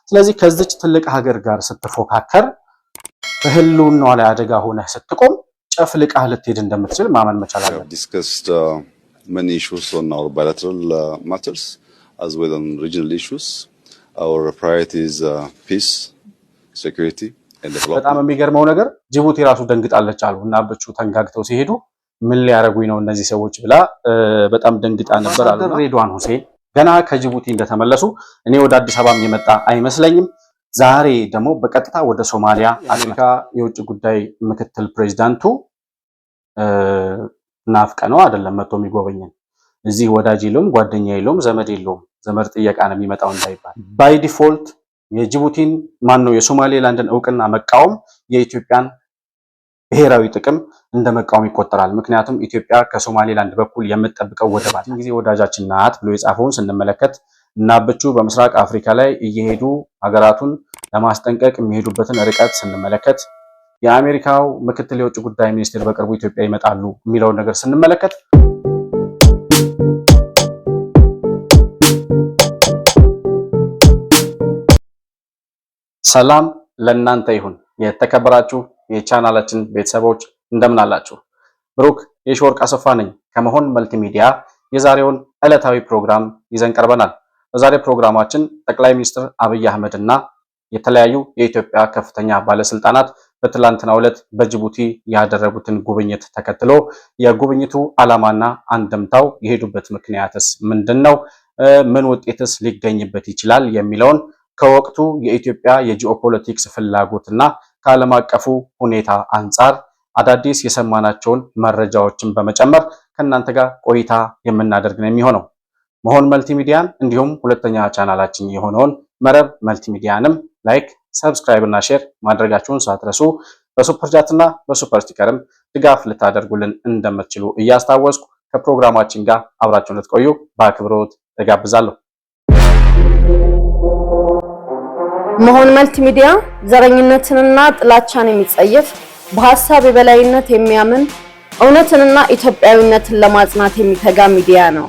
ስለዚህ ከዚች ትልቅ ሀገር ጋር ስትፎካከር በህልውናዋ ላይ አደጋ ሆነ ስትቆም ጨፍልቃህ ልትሄድ እንደምትችል ማመን መቻል አለብን። discussed many issues on our bilateral matters as well on regional issues. Our priority is peace, security and development. በጣም የሚገርመው ነገር ጅቡቲ ራሱ ደንግጣለች አሉ እና አበቹ ተንጋግተው ሲሄዱ ምን ሊያረጉኝ ነው እነዚህ ሰዎች ብላ በጣም ደንግጣ ነበር አሉ። ሬድዋን ሁሴን ገና ከጅቡቲ እንደተመለሱ እኔ ወደ አዲስ አበባም የመጣ አይመስለኝም። ዛሬ ደግሞ በቀጥታ ወደ ሶማሊያ አፍሪካ የውጭ ጉዳይ ምክትል ፕሬዝዳንቱ ናፍቀ ነው አይደለም መጥቶ የሚጎበኘን። እዚህ ወዳጅ የለውም ጓደኛ የለውም ዘመድ የለውም። ዘመድ ጥየቃ ነው የሚመጣው እንዳይባል ባይ ዲፎልት የጅቡቲን ነው የሶማሌላንድን እውቅና መቃወም የኢትዮጵያን ብሔራዊ ጥቅም እንደ መቃወም ይቆጠራል። ምክንያቱም ኢትዮጵያ ከሶማሌላንድ በኩል የምትጠብቀው ወደብ አለ። ጊዜ ወዳጃችን ናት ብሎ የጻፈውን ስንመለከት እና አበቹ በምስራቅ አፍሪካ ላይ እየሄዱ ሀገራቱን ለማስጠንቀቅ የሚሄዱበትን ርቀት ስንመለከት የአሜሪካው ምክትል የውጭ ጉዳይ ሚኒስትር በቅርቡ ኢትዮጵያ ይመጣሉ የሚለውን ነገር ስንመለከት ሰላም ለእናንተ ይሁን። የተከበራችሁ የቻናላችን ቤተሰቦች እንደምን አላችሁ? ብሩክ የሾርቅ አሰፋ ነኝ ከመሆን መልቲሚዲያ የዛሬውን ዕለታዊ ፕሮግራም ይዘን ቀርበናል። በዛሬ ፕሮግራማችን ጠቅላይ ሚኒስትር አብይ አህመድ እና የተለያዩ የኢትዮጵያ ከፍተኛ ባለስልጣናት በትላንትናው ዕለት በጅቡቲ ያደረጉትን ጉብኝት ተከትሎ የጉብኝቱ ዓላማና አንድምታው የሄዱበት ምክንያትስ ምንድነው? ምን ውጤትስ ሊገኝበት ይችላል የሚለውን ከወቅቱ የኢትዮጵያ የጂኦፖለቲክስ ፍላጎትና ከዓለም አቀፉ ሁኔታ አንጻር አዳዲስ የሰማናቸውን መረጃዎችን በመጨመር ከእናንተ ጋር ቆይታ የምናደርግ ነው የሚሆነው። መሆን መልቲሚዲያን እንዲሁም ሁለተኛ ቻናላችን የሆነውን መረብ መልቲሚዲያንም ላይክ፣ ሰብስክራይብ እና ሼር ማድረጋችሁን ሳትረሱ በሱፐር ቻት እና በሱፐር ስቲከርም ድጋፍ ልታደርጉልን እንደምትችሉ እያስታወስኩ ከፕሮግራማችን ጋር አብራችሁን ልትቆዩ በአክብሮት እጋብዛለሁ። መሆን መልቲሚዲያ ዘረኝነትንና ጥላቻን የሚጸየፍ በሐሳብ የበላይነት የሚያምን እውነትንና ኢትዮጵያዊነትን ለማጽናት የሚተጋ ሚዲያ ነው።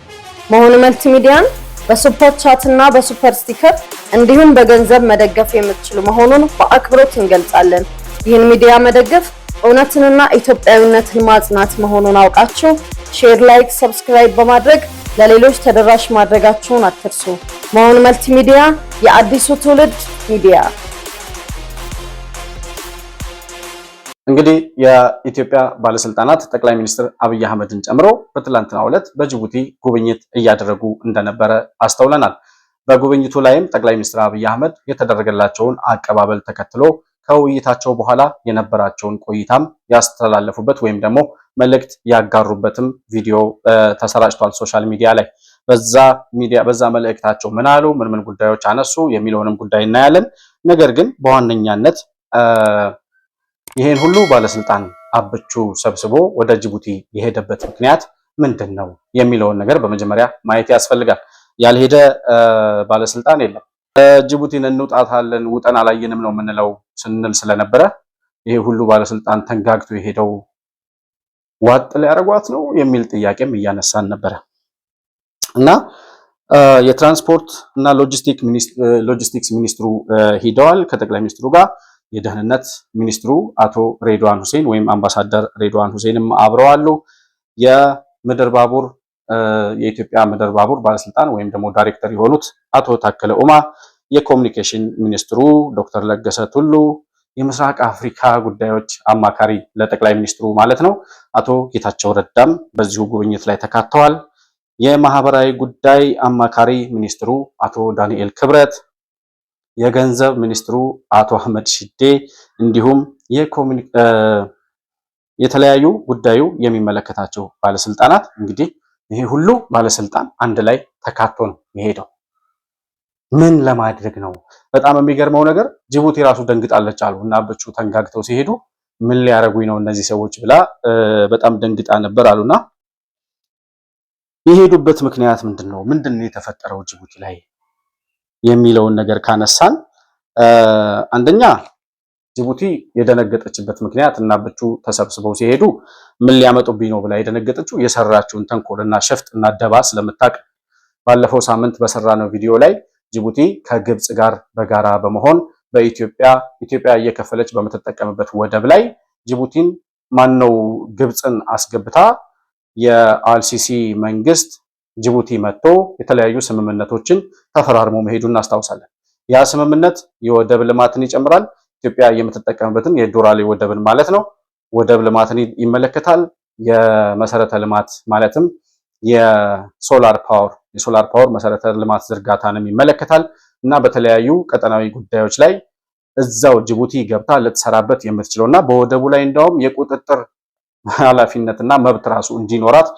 መሆን መልቲሚዲያን በሱፐር ቻት እና በሱፐር ስቲከር እንዲሁም በገንዘብ መደገፍ የምትችሉ መሆኑን በአክብሮት እንገልጻለን። ይህን ሚዲያ መደገፍ እውነትንና ኢትዮጵያዊነትን ማጽናት መሆኑን አውቃችሁ ሼር፣ ላይክ፣ ሰብስክራይብ በማድረግ ለሌሎች ተደራሽ ማድረጋችሁን አትርሱ። መሆን መልቲሚዲያ የአዲሱ ትውልድ ሚዲያ። እንግዲህ የኢትዮጵያ ባለስልጣናት ጠቅላይ ሚኒስትር አብይ አህመድን ጨምሮ በትላንትናው ዕለት በጅቡቲ ጉብኝት እያደረጉ እንደነበረ አስተውለናል። በጉብኝቱ ላይም ጠቅላይ ሚኒስትር አብይ አህመድ የተደረገላቸውን አቀባበል ተከትሎ ከውይይታቸው በኋላ የነበራቸውን ቆይታም ያስተላለፉበት ወይም ደግሞ መልእክት ያጋሩበትም ቪዲዮ ተሰራጭቷል ሶሻል ሚዲያ ላይ። በዛ መልእክታቸው ምን አሉ፣ ምን ጉዳዮች አነሱ የሚለውንም ጉዳይ እናያለን። ነገር ግን በዋነኛነት ይሄን ሁሉ ባለስልጣን አበቹ ሰብስቦ ወደ ጅቡቲ የሄደበት ምክንያት ምንድን ነው የሚለውን ነገር በመጀመሪያ ማየት ያስፈልጋል። ያልሄደ ባለስልጣን የለም። ጅቡቲን እንውጣታለን ውጠን አላየንም ነው የምንለው ስንል ስለነበረ ይሄ ሁሉ ባለስልጣን ተንጋግቶ የሄደው ዋጥ ሊያረጓት ነው የሚል ጥያቄም እያነሳን ነበረ እና የትራንስፖርት እና ሎጂስቲክስ ሚኒስትሩ ሂደዋል ከጠቅላይ ሚኒስትሩ ጋር። የደህንነት ሚኒስትሩ አቶ ሬድዋን ሁሴን ወይም አምባሳደር ሬድዋን ሁሴንም አብረዋሉ። የምድር ባቡር የኢትዮጵያ ምድር ባቡር ባለስልጣን ወይም ደግሞ ዳይሬክተር የሆኑት አቶ ታከለ ኡማ፣ የኮሙኒኬሽን ሚኒስትሩ ዶክተር ለገሰ ቱሉ፣ የምስራቅ አፍሪካ ጉዳዮች አማካሪ ለጠቅላይ ሚኒስትሩ ማለት ነው አቶ ጌታቸው ረዳም በዚሁ ጉብኝት ላይ ተካተዋል። የማህበራዊ ጉዳይ አማካሪ ሚኒስትሩ አቶ ዳንኤል ክብረት፣ የገንዘብ ሚኒስትሩ አቶ አህመድ ሺዴ እንዲሁም የተለያዩ ጉዳዩ የሚመለከታቸው ባለስልጣናት እንግዲህ ይሄ ሁሉ ባለስልጣን አንድ ላይ ተካቶ ነው የሄደው። ምን ለማድረግ ነው? በጣም የሚገርመው ነገር ጅቡቲ ራሱ ደንግጣለች አሉ እና አበቹ ተንጋግተው ሲሄዱ ምን ሊያረጉኝ ነው እነዚህ ሰዎች ብላ በጣም ደንግጣ ነበር አሉና የሄዱበት ምክንያት ምንድነው? ምንድነው የተፈጠረው ጅቡቲ ላይ የሚለውን ነገር ካነሳን አንደኛ ጅቡቲ የደነገጠችበት ምክንያት እና አበቹ ተሰብስበው ሲሄዱ ምን ሊያመጡብኝ ነው ብላ የደነገጠችው የሰራችውን ተንኮልና ሸፍጥና ደባ ስለምታውቅ ባለፈው ሳምንት በሰራነው ቪዲዮ ላይ ጅቡቲ ከግብጽ ጋር በጋራ በመሆን ኢትዮጵያ እየከፈለች በምትጠቀምበት ወደብ ላይ ጅቡቲን ማነው ግብጽን አስገብታ የአልሲሲ መንግስት ጅቡቲ መጥቶ የተለያዩ ስምምነቶችን ተፈራርሞ መሄዱን እናስታውሳለን። ያ ስምምነት የወደብ ልማትን ይጨምራል። ኢትዮጵያ የምትጠቀምበትን የዶራሌ ወደብን ማለት ነው ወደብ ልማትን ይመለከታል። የመሰረተ ልማት ማለትም የሶላር ፓወር መሰረተ ልማት ዝርጋታንም ይመለከታል እና በተለያዩ ቀጠናዊ ጉዳዮች ላይ እዛው ጅቡቲ ገብታ ልትሰራበት የምትችለውና በወደቡ ላይ እንደውም የቁጥጥር ኃላፊነትና መብት ራሱ እንዲኖራት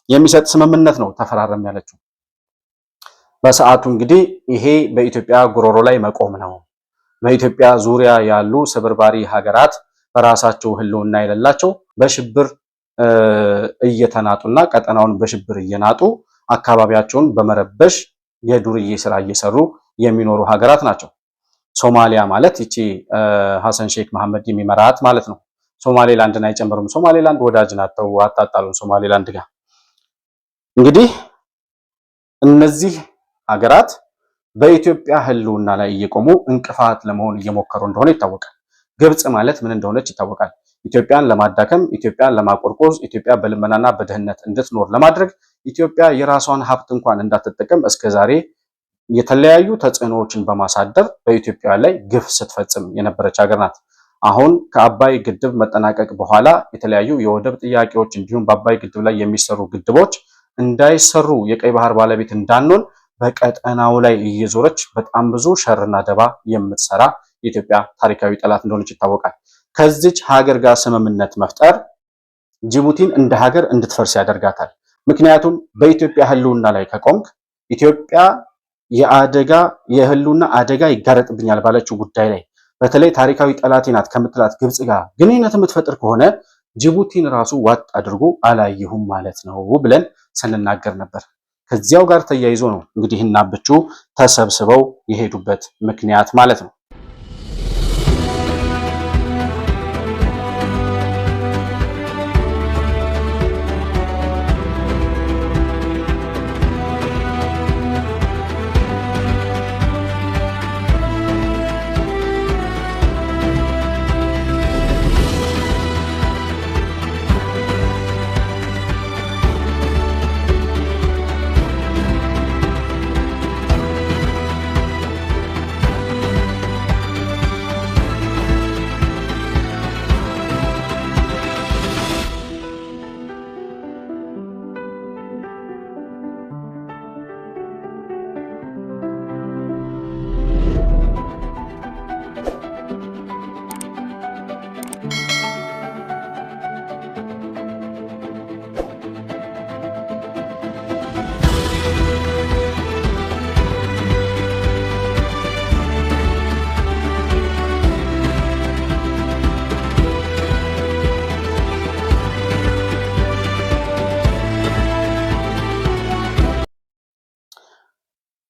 የሚሰጥ ስምምነት ነው ተፈራረም ያለችው። በሰዓቱ እንግዲህ ይሄ በኢትዮጵያ ጉሮሮ ላይ መቆም ነው። በኢትዮጵያ ዙሪያ ያሉ ስብርባሪ ሀገራት በራሳቸው ህልውና የሌላቸው በሽብር እየተናጡና ቀጠናውን በሽብር እየናጡ አካባቢያቸውን በመረበሽ የዱርዬ ስራ እየሰሩ የሚኖሩ ሀገራት ናቸው። ሶማሊያ ማለት ይቺ ሐሰን ሼክ መሐመድ የሚመራት ማለት ነው። ሶማሌላንድን አይጨምሩም። ሶማሌላንድ ወዳጅ ናት፣ አታጣሉን ሶማሌላንድ ጋር። እንግዲህ እነዚህ ሀገራት በኢትዮጵያ ህልውና ላይ እየቆሙ እንቅፋት ለመሆን እየሞከሩ እንደሆነ ይታወቃል። ግብጽ ማለት ምን እንደሆነች ይታወቃል። ኢትዮጵያን ለማዳከም፣ ኢትዮጵያን ለማቆርቆዝ፣ ኢትዮጵያ በልመናና በድህነት እንድትኖር ለማድረግ ኢትዮጵያ የራሷን ሀብት እንኳን እንዳትጠቀም እስከዛሬ የተለያዩ ተጽዕኖዎችን በማሳደር በኢትዮጵያ ላይ ግፍ ስትፈጽም የነበረች ሀገር ናት። አሁን ከአባይ ግድብ መጠናቀቅ በኋላ የተለያዩ የወደብ ጥያቄዎች እንዲሁም በአባይ ግድብ ላይ የሚሰሩ ግድቦች እንዳይሰሩ የቀይ ባህር ባለቤት እንዳንሆን በቀጠናው ላይ እየዞረች በጣም ብዙ ሸርና ደባ የምትሰራ የኢትዮጵያ ታሪካዊ ጠላት እንደሆነች ይታወቃል። ከዚች ሀገር ጋር ስምምነት መፍጠር ጅቡቲን እንደ ሀገር እንድትፈርስ ያደርጋታል። ምክንያቱም በኢትዮጵያ ህልውና ላይ ከቆምክ ኢትዮጵያ የህልውና አደጋ ይጋረጥብኛል ባለችው ጉዳይ ላይ በተለይ ታሪካዊ ጠላቴ ናት ከምትላት ግብጽ ጋር ግንኙነት የምትፈጥር ከሆነ ጅቡቲን ራሱ ዋጥ አድርጎ አላየሁም ማለት ነው ብለን ስንናገር ነበር። ከዚያው ጋር ተያይዞ ነው እንግዲህ እና አብቹ ተሰብስበው የሄዱበት ምክንያት ማለት ነው።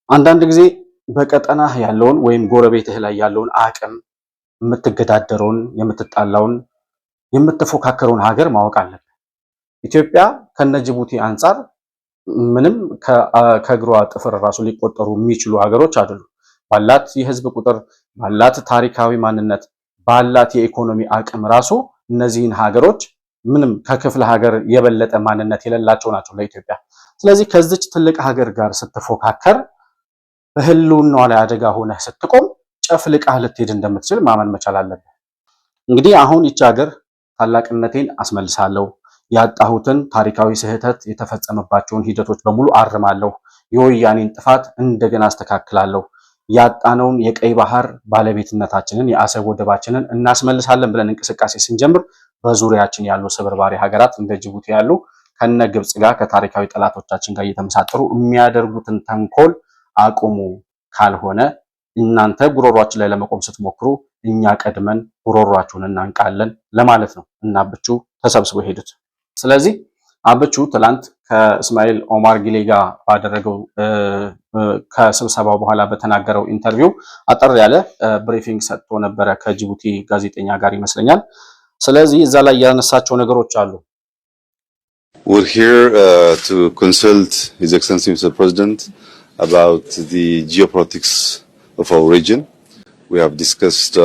አንዳንድ ጊዜ በቀጠናህ ያለውን ወይም ጎረቤትህ ላይ ያለውን አቅም የምትገዳደረውን፣ የምትጣላውን፣ የምትፎካከረውን ሀገር ማወቅ አለብህ። ኢትዮጵያ ከነ ጅቡቲ አንጻር ምንም ከእግሯ ጥፍር ራሱ ሊቆጠሩ የሚችሉ ሀገሮች አይደሉም። ባላት የህዝብ ቁጥር፣ ባላት ታሪካዊ ማንነት፣ ባላት የኢኮኖሚ አቅም ራሱ እነዚህን ሀገሮች ምንም ከክፍለ ሀገር የበለጠ ማንነት የሌላቸው ናቸው ለኢትዮጵያ። ስለዚህ ከዚች ትልቅ ሀገር ጋር ስትፎካከር በህልውናዋ ላይ አደጋ ሆነህ ስትቆም ጨፍልቃህ ልትሄድ እንደምትችል ማመን መቻል አለብህ። እንግዲህ አሁን ይቺ ሀገር ታላቅነቴን አስመልሳለሁ፣ ያጣሁትን ታሪካዊ ስህተት የተፈጸመባቸውን ሂደቶች በሙሉ አርማለሁ፣ የወያኔን ጥፋት እንደገና አስተካክላለሁ፣ ያጣነውን የቀይ ባህር ባለቤትነታችንን የአሰብ ወደባችንን እናስመልሳለን ብለን እንቅስቃሴ ስንጀምር በዙሪያችን ያሉ ስብርባሪ ሀገራት እንደ ጅቡቲ ያሉ ከነ ግብጽ ጋር ከታሪካዊ ጠላቶቻችን ጋር እየተመሳጠሩ የሚያደርጉትን ተንኮል አቁሙ፣ ካልሆነ እናንተ ጉሮሯችን ላይ ለመቆም ስትሞክሩ እኛ ቀድመን ጉሮሯችሁን እናንቃለን ለማለት ነው እና አብቹ ተሰብስበው ሄዱት። ስለዚህ አብቹ ትላንት ከእስማኤል ኦማር ጊሌ ጋር ባደረገው ከስብሰባው በኋላ በተናገረው ኢንተርቪው አጠር ያለ ብሪፊንግ ሰጥቶ ነበረ ከጅቡቲ ጋዜጠኛ ጋር ይመስለኛል። ስለዚህ እዛ ላይ ያነሳቸው ነገሮች አሉ። We're here to consult His Excellency Mr. President about the geopolitics of our region. We have discussed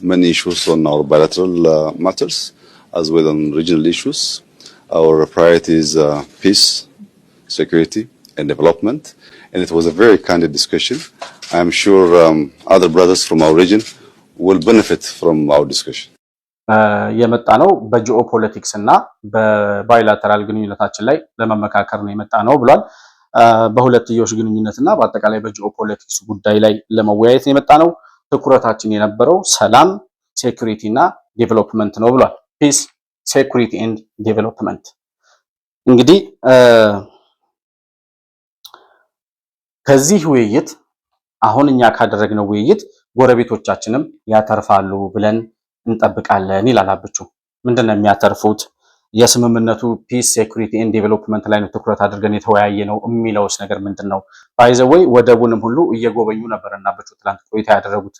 many issues on our bilateral matters as well on regional issues. Our priority is peace, security, and development. And it was a very candid discussion. I'm sure other brothers from our region will benefit from our discussion. የመጣ ነው በጂኦ ፖለቲክስ እና በባይላተራል ግንኙነታችን ላይ ለመመካከር ነው የመጣ ነው ብሏል። በሁለትዮሽ ግንኙነትና በአጠቃላይ በጂኦ ፖለቲክስ ጉዳይ ላይ ለመወያየት ነው የመጣ ነው። ትኩረታችን የነበረው ሰላም፣ ሴኩሪቲ እና ዴቨሎፕመንት ነው ብሏል። ፒስ፣ ሴኩሪቲ ኤንድ ዴቨሎፕመንት። እንግዲህ ከዚህ ውይይት አሁን እኛ ካደረግነው ውይይት ጎረቤቶቻችንም ያተርፋሉ ብለን እንጠብቃለን ይላል አብቹ። ምንድነው የሚያተርፉት? የስምምነቱ ፒስ ሴኩሪቲ ኤንድ ዴቨሎፕመንት ላይ ነው ትኩረት አድርገን የተወያየ ነው የሚለውስ ነገር ምንድነው? ባይዘወይ ወደቡንም ሁሉ እየጎበኙ ነበርና አብቹ ትላንት ቆይታ ያደረጉት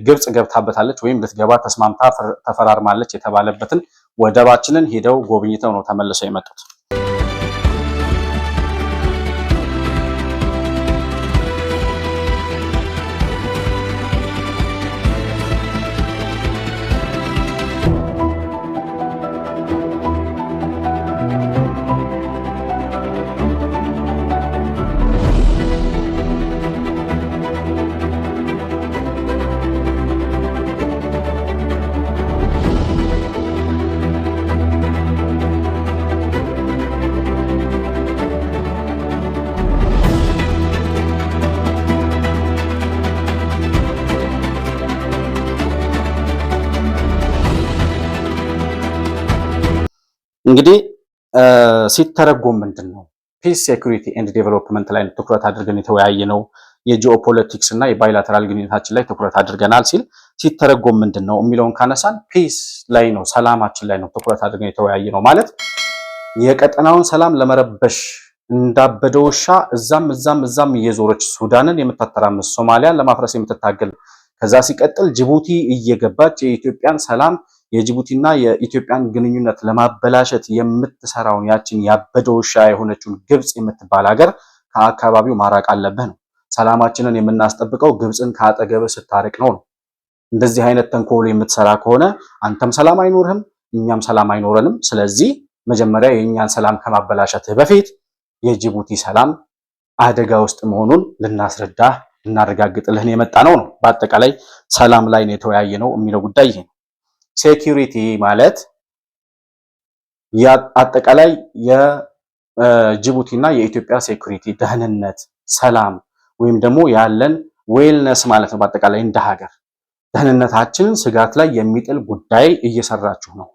ግብጽ ገብታበታለች ወይም ልትገባ ተስማምታ ተፈራርማለች የተባለበትን ወደባችንን ሄደው ጎብኝተው ነው ተመልሰው የመጡት። እንግዲህ ሲተረጎም ምንድነው? ፒስ ሴኩሪቲ ኤንድ ዴቨሎፕመንት ላይ ትኩረት አድርገን የተወያየ ነው። የጂኦፖለቲክስ እና የባይላተራል ግንኙነታችን ላይ ትኩረት አድርገናል ሲል ሲተረጎም ምንድነው የሚለውን ካነሳን ፒስ ላይ ነው፣ ሰላማችን ላይ ነው ትኩረት አድርገን የተወያየ ነው ማለት የቀጠናውን ሰላም ለመረበሽ እንዳበደ ውሻ እዛም እየዞረች ሱዳንን የምታተራምስ፣ ሶማሊያን ለማፍረስ የምትታገል፣ ከዛ ሲቀጥል ጅቡቲ እየገባች የኢትዮጵያን ሰላም የጅቡቲና የኢትዮጵያን ግንኙነት ለማበላሸት የምትሰራውን ያችን ያበደ ውሻ የሆነችውን ግብጽ የምትባል ሀገር ከአካባቢው ማራቅ አለብህ ነው። ሰላማችንን የምናስጠብቀው ግብጽን ከአጠገብ ስታርቅ ነው። እንደዚህ አይነት ተንኮል የምትሰራ ከሆነ አንተም ሰላም አይኖርህም፣ እኛም ሰላም አይኖረንም። ስለዚህ መጀመሪያ የእኛን ሰላም ከማበላሸትህ በፊት የጅቡቲ ሰላም አደጋ ውስጥ መሆኑን ልናስረዳህ ልናረጋግጥልህ የመጣ ነው። በአጠቃላይ ሰላም ላይ ነው የተወያየ ነው የሚለው ጉዳይ ይሄ ነው። ሴኩሪቲ ማለት አጠቃላይ የጅቡቲና የኢትዮጵያ ሴኩሪቲ ደህንነት፣ ሰላም ወይም ደግሞ ያለን ዌልነስ ማለት ነው። በአጠቃላይ እንደ ሀገር ደህንነታችንን ስጋት ላይ የሚጥል ጉዳይ እየሰራችሁ ነው።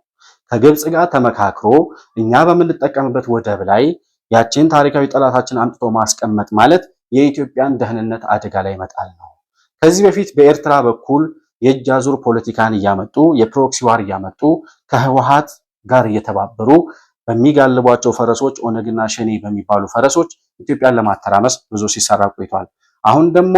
ከግብጽ ጋር ተመካክሮ እኛ በምንጠቀምበት ወደብ ላይ ያችን ታሪካዊ ጠላታችን አምጥቶ ማስቀመጥ ማለት የኢትዮጵያን ደህንነት አደጋ ላይ መጣል ነው። ከዚህ በፊት በኤርትራ በኩል የእጅ አዙር ፖለቲካን እያመጡ የፕሮክሲ ዋር እያመጡ ከህወሓት ጋር እየተባበሩ በሚጋልቧቸው ፈረሶች ኦነግና ሸኔ በሚባሉ ፈረሶች ኢትዮጵያን ለማተራመስ ብዙ ሲሰራ ቆይቷል። አሁን ደግሞ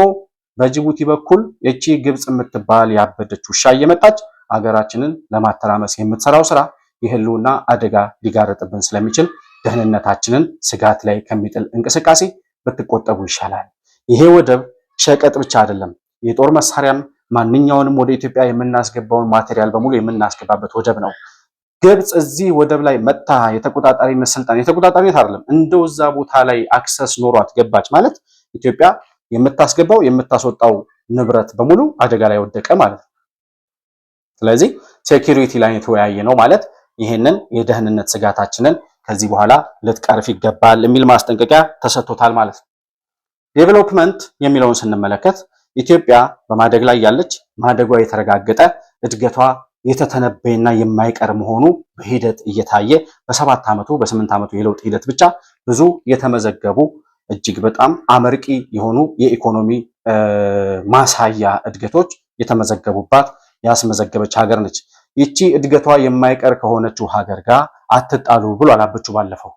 በጅቡቲ በኩል እቺ ግብጽ የምትባል ያበደች ውሻ እየመጣች ሀገራችንን ለማተራመስ የምትሰራው ስራ የህልውና አደጋ ሊጋረጥብን ስለሚችል ደህንነታችንን ስጋት ላይ ከሚጥል እንቅስቃሴ ብትቆጠቡ ይሻላል። ይሄ ወደብ ሸቀጥ ብቻ አይደለም፣ የጦር መሳሪያም ማንኛውንም ወደ ኢትዮጵያ የምናስገባውን ማቴሪያል በሙሉ የምናስገባበት ወደብ ነው። ግብጽ እዚህ ወደብ ላይ መጣ የተቆጣጣሪነት ስልጣን የተቆጣጣሪነት አይደለም፣ እንደው እዛ ቦታ ላይ አክሰስ ኖሯት ገባች ማለት ኢትዮጵያ የምታስገባው የምታስወጣው ንብረት በሙሉ አደጋ ላይ ወደቀ ማለት ነው። ስለዚህ ሴኩሪቲ ላይ የተወያየ ነው ማለት ይሄንን የደህንነት ስጋታችንን ከዚህ በኋላ ልትቀርፍ ይገባል የሚል ማስጠንቀቂያ ተሰጥቶታል ማለት ነው። ዴቨሎፕመንት የሚለውን ስንመለከት ኢትዮጵያ በማደግ ላይ ያለች፣ ማደጓ የተረጋገጠ፣ እድገቷ የተተነበየና የማይቀር መሆኑ በሂደት እየታየ በ7 ዓመቱ በ8 ዓመቱ የለውጥ ሂደት ብቻ ብዙ የተመዘገቡ እጅግ በጣም አመርቂ የሆኑ የኢኮኖሚ ማሳያ እድገቶች የተመዘገቡባት ያስመዘገበች ሀገር ነች። ይቺ እድገቷ የማይቀር ከሆነችው ሀገር ጋር አትጣሉ ብሏል አብቹ ባለፈው።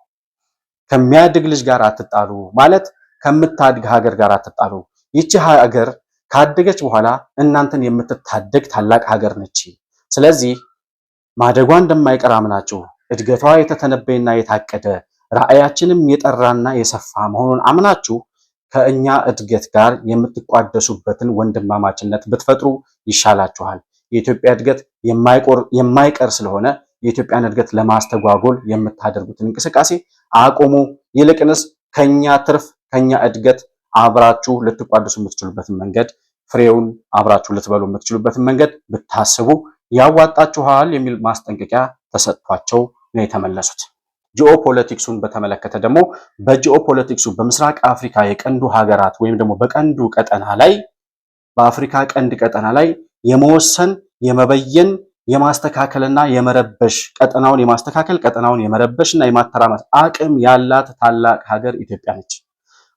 ከሚያድግ ልጅ ጋር አትጣሉ ማለት ከምታድግ ሀገር ጋር አትጣሉ። ይቺ ሀገር ካደገች በኋላ እናንተን የምትታደግ ታላቅ ሀገር ነች። ስለዚህ ማደጓ እንደማይቀር አምናችሁ እድገቷ የተተነበየና የታቀደ ራዕያችንም የጠራና የሰፋ መሆኑን አምናችሁ ከእኛ እድገት ጋር የምትቋደሱበትን ወንድማማችነት ብትፈጥሩ ይሻላችኋል። የኢትዮጵያ እድገት የማይቀር ስለሆነ የኢትዮጵያን እድገት ለማስተጓጎል የምታደርጉትን እንቅስቃሴ አቁሙ። ይልቅንስ ከኛ ትርፍ ከኛ እድገት አብራችሁ ልትቋደሱ የምትችሉበትን መንገድ ፍሬውን አብራችሁ ልትበሉ የምትችሉበትን መንገድ ብታስቡ ያዋጣችኋል የሚል ማስጠንቀቂያ ተሰጥቷቸው ነው የተመለሱት። ጂኦፖለቲክሱን በተመለከተ ደግሞ በጂኦፖለቲክሱ በምስራቅ አፍሪካ የቀንዱ ሀገራት ወይም ደግሞ በቀንዱ ቀጠና ላይ በአፍሪካ ቀንድ ቀጠና ላይ የመወሰን የመበየን የማስተካከልና የመረበሽ ቀጠናውን የማስተካከል ቀጠናውን የመረበሽና የማተራመስ አቅም ያላት ታላቅ ሀገር ኢትዮጵያ ነች።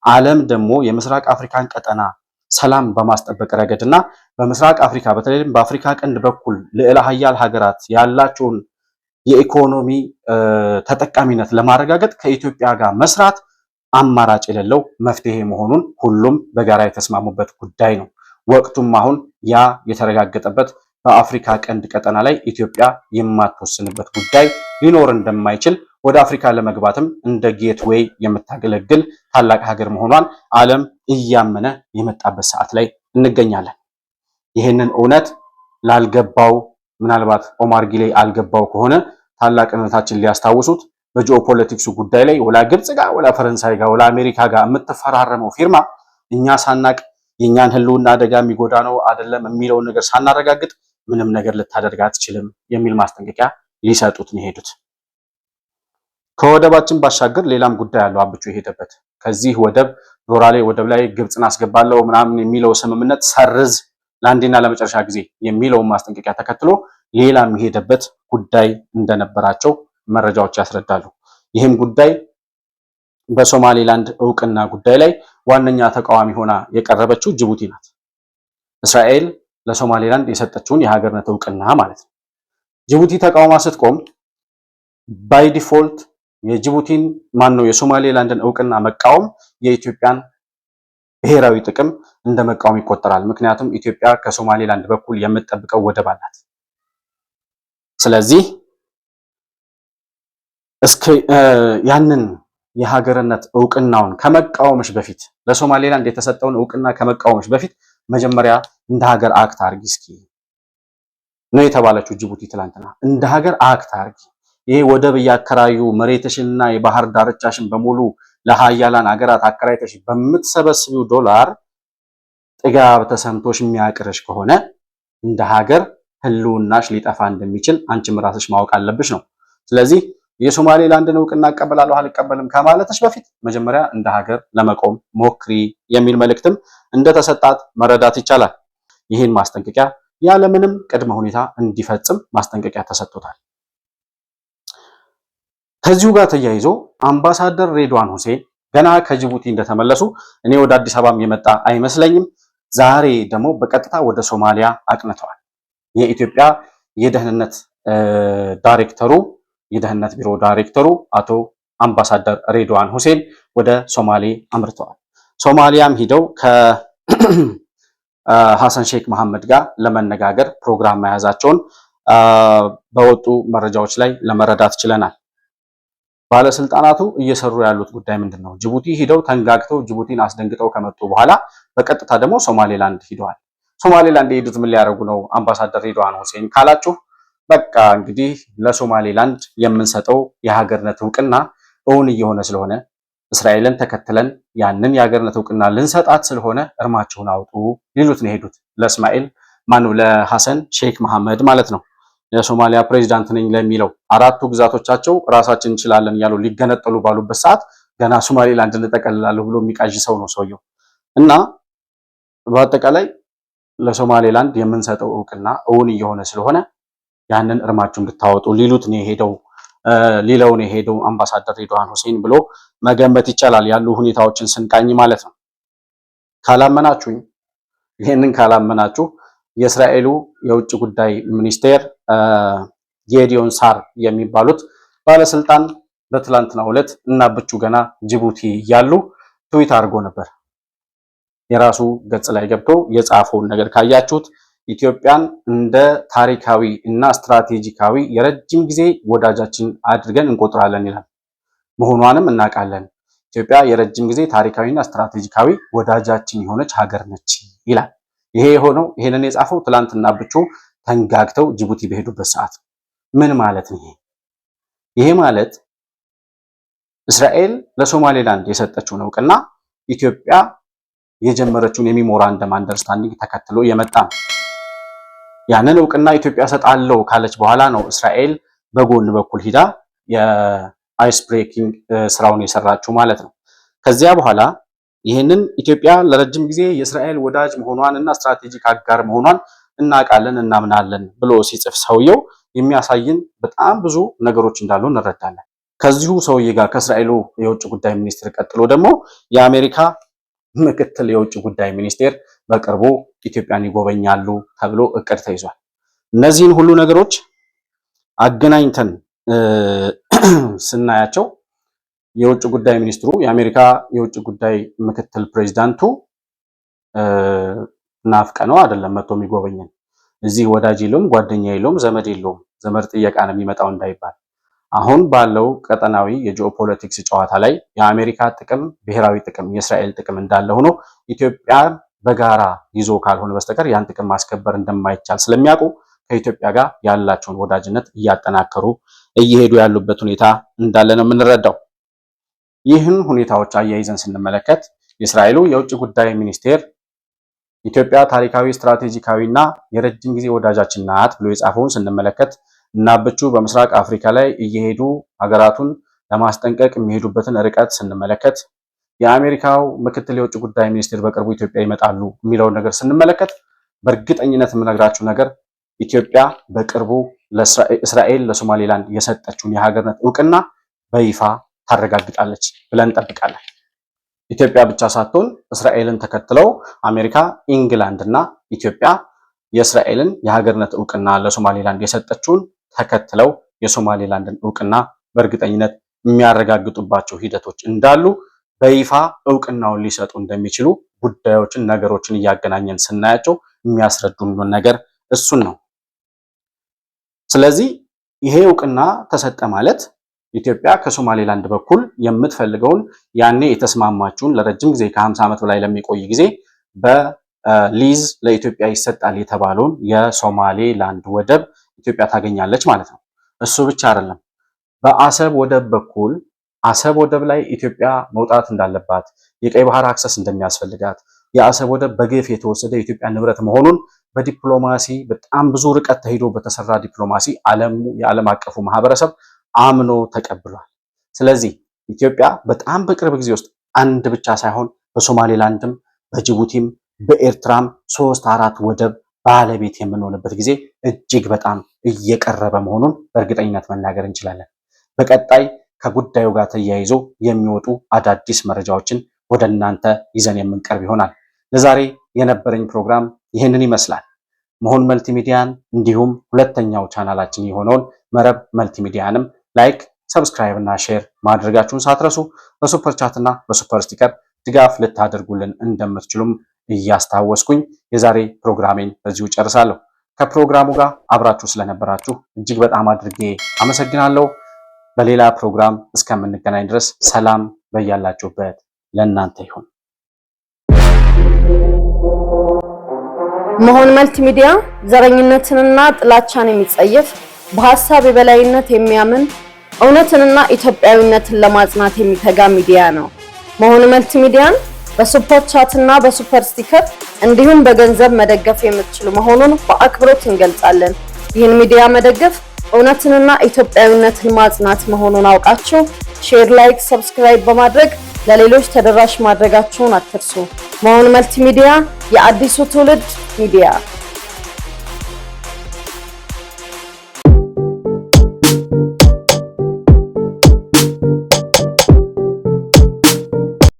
ዓለም ደግሞ የምስራቅ አፍሪካን ቀጠና ሰላም በማስጠበቅ ረገድና በምስራቅ አፍሪካ በተለይም በአፍሪካ ቀንድ በኩል ልዕለ ሀያል ሀገራት ያላቸውን የኢኮኖሚ ተጠቃሚነት ለማረጋገጥ ከኢትዮጵያ ጋር መስራት አማራጭ የሌለው መፍትሄ መሆኑን ሁሉም በጋራ የተስማሙበት ጉዳይ ነው። ወቅቱም አሁን ያ የተረጋገጠበት በአፍሪካ ቀንድ ቀጠና ላይ ኢትዮጵያ የማትወስንበት ጉዳይ ሊኖር እንደማይችል ወደ አፍሪካ ለመግባትም እንደ ጌትዌይ የምታገለግል ታላቅ ሀገር መሆኗን ዓለም እያመነ የመጣበት ሰዓት ላይ እንገኛለን። ይህንን እውነት ላልገባው ምናልባት ኦማር ጊሌ አልገባው ከሆነ ታላቅነታችን ሊያስታውሱት በጂኦፖለቲክሱ ጉዳይ ላይ ወላ ግብጽ ጋር ወላ ፈረንሳይ ጋር ወላ አሜሪካ ጋር የምትፈራረመው ፊርማ እኛ ሳናቅ የኛን ህልውና አደጋ የሚጎዳ ነው አይደለም የሚለውን ነገር ሳናረጋግጥ ምንም ነገር ልታደርግ አትችልም የሚል ማስጠንቀቂያ ሊሰጡት ነው የሄዱት። ከወደባችን ባሻገር ሌላም ጉዳይ አለው አብቹ የሄደበት። ከዚህ ወደብ ዶራሌ ወደብ ላይ ግብጽን አስገባለሁ ምናምን የሚለው ስምምነት ሰርዝ ለአንዴና ለመጨረሻ ጊዜ የሚለውን ማስጠንቀቂያ ተከትሎ ሌላ የሚሄደበት ጉዳይ እንደነበራቸው መረጃዎች ያስረዳሉ። ይህም ጉዳይ በሶማሌላንድ እውቅና ጉዳይ ላይ ዋነኛ ተቃዋሚ ሆና የቀረበችው ጅቡቲ ናት። እስራኤል ለሶማሌላንድ የሰጠችውን የሀገርነት እውቅና ማለት ነው። ጅቡቲ ተቃውማ ስትቆም ባይ ዲፎልት የጅቡቲን የሶማሌላንድን እውቅና መቃወም የኢትዮጵያን ብሔራዊ ጥቅም እንደ መቃወም ይቆጠራል። ምክንያቱም ኢትዮጵያ ከሶማሌላንድ በኩል የምትጠብቀው ወደብ አላት። ስለዚህ ያንን የሀገርነት እውቅናውን ከመቃወምሽ በፊት ለሶማሌላንድ የተሰጠውን እውቅና ከመቃወምሽ በፊት መጀመሪያ እንደ ሀገር አክት አርጊ እስኪ ነው የተባለችው ጅቡቲ ትላንትና። እንደ ሀገር አክት አርጊ። ይሄ ወደብ እያከራዩ መሬትሽንና የባህር ዳርቻሽን በሙሉ ለሀያላን ሀገራት አከራይተሽ በምትሰበስቢው ዶላር ጥጋብ ተሰምቶሽ የሚያቅርሽ ከሆነ እንደ ሀገር ህልውናሽ ሊጠፋ እንደሚችል አንቺም ራስሽ ማወቅ አለብሽ ነው። ስለዚህ የሶማሌላንድን እውቅና እቀበላለሁ አልቀበልም ከማለትሽ በፊት መጀመሪያ እንደ ሀገር ለመቆም ሞክሪ የሚል መልእክትም እንደተሰጣት መረዳት ይቻላል። ይህን ማስጠንቀቂያ ያለምንም ቅድመ ሁኔታ እንዲፈጽም ማስጠንቀቂያ ተሰጥቶታል። ከዚሁ ጋር ተያይዞ አምባሳደር ሬድዋን ሁሴን ገና ከጅቡቲ እንደተመለሱ እኔ ወደ አዲስ አበባም የመጣ አይመስለኝም። ዛሬ ደግሞ በቀጥታ ወደ ሶማሊያ አቅንተዋል። የኢትዮጵያ የደህንነት ቢሮ ዳይሬክተሩ አቶ አምባሳደር ሬድዋን ሁሴን ወደ ሶማሌ አምርተዋል። ሶማሊያም ሂደው ከሐሰን ሼክ መሐመድ ጋር ለመነጋገር ፕሮግራም መያዛቸውን በወጡ መረጃዎች ላይ ለመረዳት ችለናል። ባለስልጣናቱ እየሰሩ ያሉት ጉዳይ ምንድን ነው? ጅቡቲ ሂደው ተንጋግተው ጅቡቲን አስደንግጠው ከመጡ በኋላ በቀጥታ ደግሞ ሶማሌላንድ ሂደዋል። ሶማሌላንድ የሄዱት ምን ሊያደርጉ ነው? አምባሳደር ሬድዋን ሁሴን ካላችሁ በቃ እንግዲህ ለሶማሌላንድ የምንሰጠው የሀገርነት እውቅና እውን እየሆነ ስለሆነ እስራኤልን ተከትለን ያንን የሀገርነት እውቅና ልንሰጣት ስለሆነ እርማችሁን አውጡ ሊሉት ነው የሄዱት። ለሐሰን ሼክ መሐመድ ማለት ነው። የሶማሊያ ፕሬዚዳንት ነኝ ለሚለው አራቱ ግዛቶቻቸው ራሳችን እንችላለን እያሉ ሊገነጠሉ ባሉበት ሰዓት ገና ሶማሌላንድ እንጠቀልላለሁ ብሎ የሚቃዥ ሰው ነው ሰውየው። እና በአጠቃላይ ለሶማሌላንድ የምንሰጠው እውቅና እውን እየሆነ ስለሆነ ያንን እርማችሁ እንድታወጡ ሊሉት ነው የሄደው አምባሳደር ሬድዋን ሁሴን ብሎ መገመት ይቻላል፣ ያሉ ሁኔታዎችን ስንቃኝ ማለት ነው። ካላመናችሁ የእስራኤሉ የውጭ ጉዳይ ሚኒስቴር ጌዲዮን ሳር የሚባሉት ባለስልጣን በትላንትናው ዕለት እና ብቹ ገና ጅቡቲ እያሉ ትዊት አድርጎ ነበር። የራሱ ገጽ ላይ ገብቶ የጻፈውን ነገር ካያችሁት ኢትዮጵያን እንደ ታሪካዊ እና ስትራቴጂካዊ የረጅም ጊዜ ወዳጃችን አድርገን እንቆጥራለን ይላል። መሆኗንም እናውቃለን። ኢትዮጵያ የረጅም ጊዜ ታሪካዊና ስትራቴጂካዊ ወዳጃችን የሆነች ሀገር ነች ይላል። ይሄ የሆነው ይሄንን የጻፈው ትላንትና ብቻ ተንጋግተው ጅቡቲ በሄዱበት ሰዓት ምን ማለት ነው? ይሄ ማለት እስራኤል ለሶማሌላንድ የሰጠችውን እውቅና ኢትዮጵያ የጀመረችውን የሜሞራንደም አንደርስታንዲንግ ተከትሎ የመጣ ነው። ያንን እውቅና ኢትዮጵያ ሰጣለው ካለች በኋላ ነው እስራኤል በጎን በኩል ሂዳ የአይስ ብሬኪንግ ስራውን የሰራችው ማለት ነው። ከዚያ በኋላ ይህንን ኢትዮጵያ ለረጅም ጊዜ የእስራኤል ወዳጅ መሆኗን እና ስትራቴጂክ አጋር መሆኗን እናውቃለን እናምናለን ብሎ ሲጽፍ ሰውየው የሚያሳይን በጣም ብዙ ነገሮች እንዳሉ እንረዳለን። ከዚሁ ሰውዬ ጋር ከእስራኤሉ የውጭ ጉዳይ ሚኒስቴር ቀጥሎ ደግሞ የአሜሪካ ምክትል የውጭ ጉዳይ ሚኒስቴር በቅርቡ ኢትዮጵያን ይጎበኛሉ ተብሎ እቅድ ተይዟል። እነዚህን ሁሉ ነገሮች አገናኝተን ስናያቸው የውጭ ጉዳይ ሚኒስትሩ የአሜሪካ የውጭ ጉዳይ ምክትል ፕሬዚዳንቱ ናፍቀ ነው አይደለም መጥቶ የሚጎበኘን። እዚህ ወዳጅ የለውም፣ ጓደኛ የለውም፣ ዘመድ የለውም። ዘመድ ጥየቃ ነው የሚመጣው እንዳይባል አሁን ባለው ቀጠናዊ የጂኦፖለቲክስ ጨዋታ ላይ የአሜሪካ ጥቅም፣ ብሔራዊ ጥቅም፣ የእስራኤል ጥቅም እንዳለ ሆኖ ኢትዮጵያ በጋራ ይዞ ካልሆነ በስተቀር ያን ጥቅም ማስከበር እንደማይቻል ስለሚያውቁ ከኢትዮጵያ ጋር ያላቸውን ወዳጅነት እያጠናከሩ እየሄዱ ያሉበት ሁኔታ እንዳለ ነው የምንረዳው። ይህን ሁኔታዎች አያይዘን ስንመለከት የእስራኤሉ የውጭ ጉዳይ ሚኒስቴር ኢትዮጵያ ታሪካዊ ስትራቴጂካዊና የረጅም ጊዜ ወዳጃችን ናት ብሎ የጻፈውን ስንመለከት እና ብቹ በምስራቅ አፍሪካ ላይ እየሄዱ ሀገራቱን ለማስጠንቀቅ የሚሄዱበትን ርቀት ስንመለከት የአሜሪካው ምክትል የውጭ ጉዳይ ሚኒስቴር በቅርቡ ኢትዮጵያ ይመጣሉ የሚለውን ነገር ስንመለከት በእርግጠኝነት የምነግራችሁ ነገር ኢትዮጵያ በቅርቡ ለእስራኤል ለሶማሌላንድ የሰጠችውን የሀገርነት እውቅና በይፋ ታረጋግጣለች ብለን እንጠብቃለን። ኢትዮጵያ ብቻ ሳትሆን እስራኤልን ተከትለው አሜሪካ፣ ኢንግላንድ እና ኢትዮጵያ የእስራኤልን የሀገርነት እውቅና ለሶማሌላንድ የሰጠችውን ተከትለው የሶማሌላንድን እውቅና በእርግጠኝነት የሚያረጋግጡባቸው ሂደቶች እንዳሉ በይፋ እውቅናውን ሊሰጡ እንደሚችሉ ጉዳዮችን፣ ነገሮችን እያገናኘን ስናያቸው የሚያስረዱን ነገር እሱን ነው። ስለዚህ ይሄ እውቅና ተሰጠ ማለት ኢትዮጵያ ከሶማሌላንድ በኩል የምትፈልገውን ያኔ የተስማማችውን ለረጅም ጊዜ ከ50 ዓመት በላይ ለሚቆይ ጊዜ በሊዝ ለኢትዮጵያ ይሰጣል የተባለውን የሶማሌላንድ ወደብ ኢትዮጵያ ታገኛለች ማለት ነው። እሱ ብቻ አይደለም። በአሰብ ወደብ በኩል አሰብ ወደብ ላይ ኢትዮጵያ መውጣት እንዳለባት፣ የቀይ ባህር አክሰስ እንደሚያስፈልጋት፣ የአሰብ ወደብ በግፍ የተወሰደ የኢትዮጵያ ንብረት መሆኑን በዲፕሎማሲ በጣም ብዙ ርቀት ተሄዶ በተሰራ ዲፕሎማሲ የዓለም አቀፉ ማህበረሰብ አምኖ ተቀብሏል። ስለዚህ ኢትዮጵያ በጣም በቅርብ ጊዜ ውስጥ አንድ ብቻ ሳይሆን በሶማሌላንድም በጅቡቲም በኤርትራም 3-4 ወደብ ባለቤት የምንሆንበት ጊዜ እጅግ በጣም እየቀረበ መሆኑን በእርግጠኝነት መናገር እንችላለን። በቀጣይ ከጉዳዩ ጋር ተያይዞ የሚወጡ አዳዲስ መረጃዎችን ወደ እናንተ ይዘን የምንቀርብ ይሆናል። ለዛሬ የነበረኝ ፕሮግራም ይህንን ይመስላል። መሆን መልቲሚዲያን እንዲሁም ሁለተኛው ቻናላችን የሆነውን መረብ መልቲሚዲያንም ላይክ፣ ሰብስክራይብ እና ሼር ማድረጋችሁን ሳትረሱ በሱፐር ቻት እና በሱፐር ስቲከር ድጋፍ ልታደርጉልን እንደምትችሉም እያስታወስኩኝ የዛሬ ፕሮግራሜን በዚሁ ጨርሳለሁ። ከፕሮግራሙ ጋር አብራችሁ ስለነበራችሁ እጅግ በጣም አድርጌ አመሰግናለሁ። በሌላ ፕሮግራም እስከምንገናኝ ድረስ ሰላም በያላችሁበት ለእናንተ ይሁን። መሆን መልቲሚዲያ ዘረኝነትንና ጥላቻን የሚጸየፍ በሐሳብ የበላይነት የሚያምን እውነትንና ኢትዮጵያዊነትን ለማጽናት የሚተጋ ሚዲያ ነው። መሆን መልቲሚዲያን በሱፐር ቻት እና በሱፐር ስቲከር እንዲሁም በገንዘብ መደገፍ የምትችሉ መሆኑን በአክብሮት እንገልጻለን። ይህን ሚዲያ መደገፍ እውነትንና ኢትዮጵያዊነትን ማጽናት መሆኑን አውቃችሁ ሼር፣ ላይክ፣ ሰብስክራይብ በማድረግ ለሌሎች ተደራሽ ማድረጋችሁን አትርሱ። መሆን መልቲሚዲያ የአዲሱ ትውልድ ሚዲያ